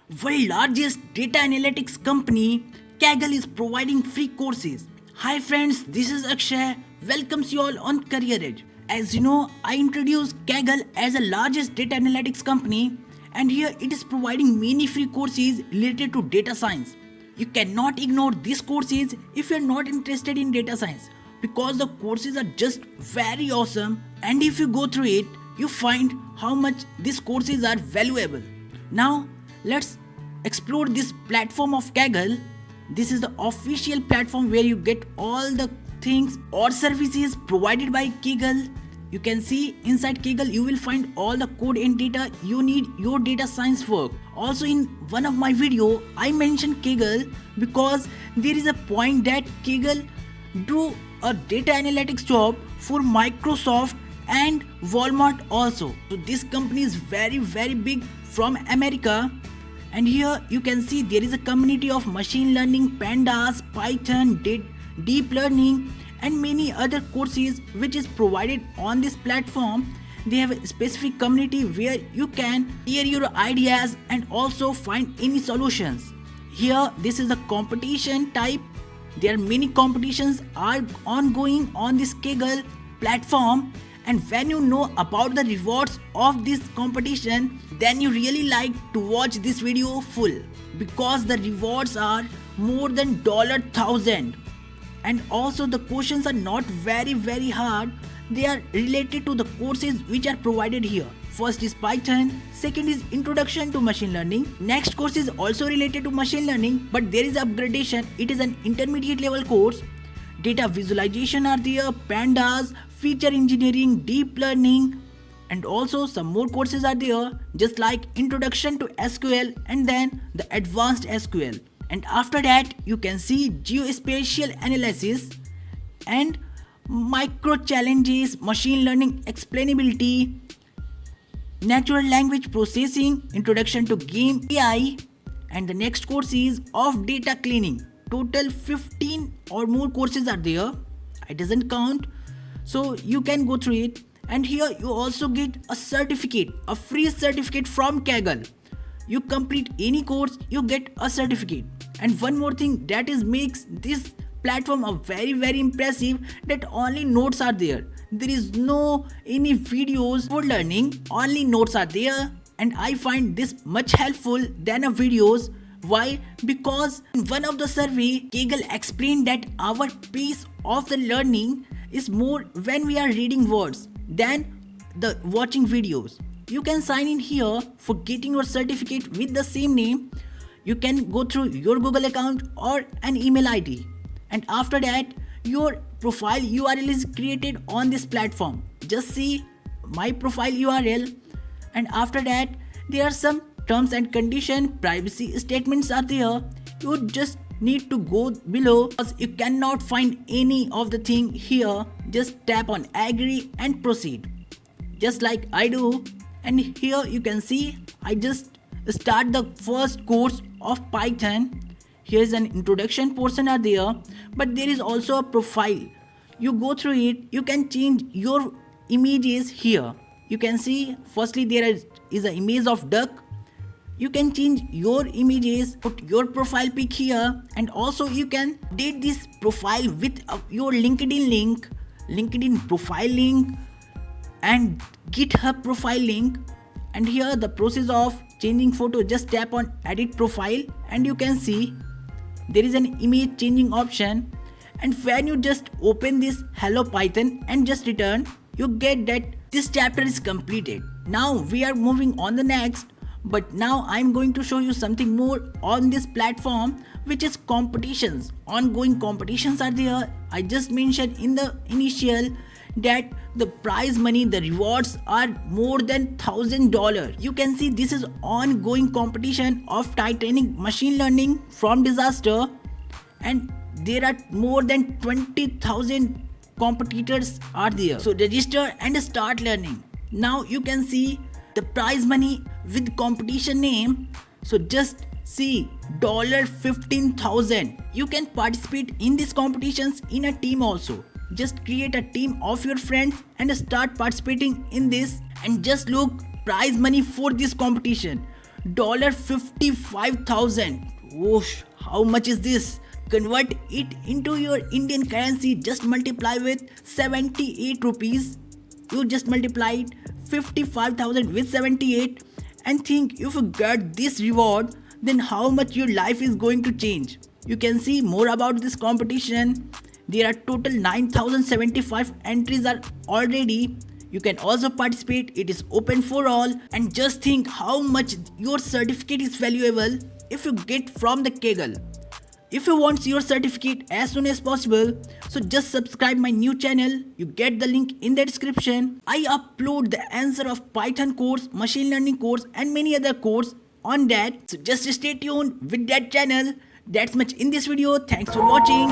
World largest data analytics company, Kaggle is providing free courses. Hi friends, this is Akshay. Welcomes you all on Career Edge. As you know, I introduced Kaggle as the largest data analytics company, and here it is providing many free courses related to data science. You cannot ignore these courses if you are not interested in data science because the courses are just very awesome, and if you go through it, you find how much these courses are valuable. Now, let's explore this platform of Kaggle. This is the official platform where you get all the things or services provided by Kaggle. You can see inside Kaggle you will find all the code and data you need your data science work. Also in one of my video I mentioned Kaggle because there is a point that Kaggle do a data analytics job for Microsoft and Walmart also. So this company is very big from America, and here you can see there is a community of machine learning, pandas, Python, deep learning and many other courses which is provided on this platform. They have a specific community where you can share your ideas and also find any solutions. Here this is the competition type. There are many competitions are ongoing on this Kaggle platform, and when you know about the rewards of this competition, then you really like to watch this video full because the rewards are more than $1,000. And also the questions are not very hard. They are related to the courses which are provided here. First is Python, second is Introduction to Machine Learning. Next course is also related to machine learning, but there is upgradation. It is an intermediate level course. Data visualization are there, pandas, feature engineering, deep learning, and also some more courses are there just like Introduction to SQL and then the Advanced SQL. And after that you can see geospatial analysis and micro challenges, machine learning explainability, natural language processing, introduction to game AI, and the next course is of data cleaning. Total 15 or more courses are there. I doesn't count, so you can go through it. And here you also get a certificate, a free certificate from Kaggle. You complete any course, you get a certificate. And one more thing that is makes this platform a very impressive, that only notes are there. There is no any videos for learning, only notes are there, and I find this much helpful than a videos. Why? Because in one of the survey Kaggle explained that our pace of the learning is more when we are reading words than the watching videos. You can sign in here for getting your certificate with the same name. You can go through your Google account or an email ID, and after that your profile URL is created on this platform. Just see my profile URL, and after that there are some terms and condition, privacy statements are there. You just need to go below because you cannot find any of the thing here. Just tap on agree and proceed just like I do. And here you can see I just start the first course of Python. Here is an introduction portion are there, but there is also a profile. You go through it, you can change your images here. You can see firstly there is an image of duck. You can change your images, put your profile pic here, and also you can update this profile with your LinkedIn link, LinkedIn profile link and GitHub profile link. And here the process of changing photo, just tap on edit profile and you can see there is an image changing option. And when you just open this hello Python and just return, you get that this chapter is completed. Now we are moving on the next, but now I'm going to show you something more on this platform, which is competitions. Ongoing competitions are there. I just mentioned in the initial that the prize money, the rewards are more than $1,000. You can see this is ongoing competition of Titanic machine learning from disaster, and there are more than 20,000 competitors are there. So register and start learning. Now you can see the prize money with competition name. So just see $15,000. You can participate in these competitions in a team also. Just create a team of your friends and start participating in this, and just look prize money for this competition. $55,000. Whoosh, how much is this? Convert it into your Indian currency, just multiply with 78 rupees. You just multiplied 55,000 with 78 and think if you get this reward, then how much your life is going to change. You can see more about this competition. There are total 9,075 entries are already. You can also participate, it is open for all, and just think how much your certificate is valuable if you get from the Kaggle. If you want your certificate as soon as possible, so just subscribe my new channel. You get the link in the description. I upload the answer of Python course, machine learning course and many other course on that. So just stay tuned with that channel. That's much in this video. Thanks for watching.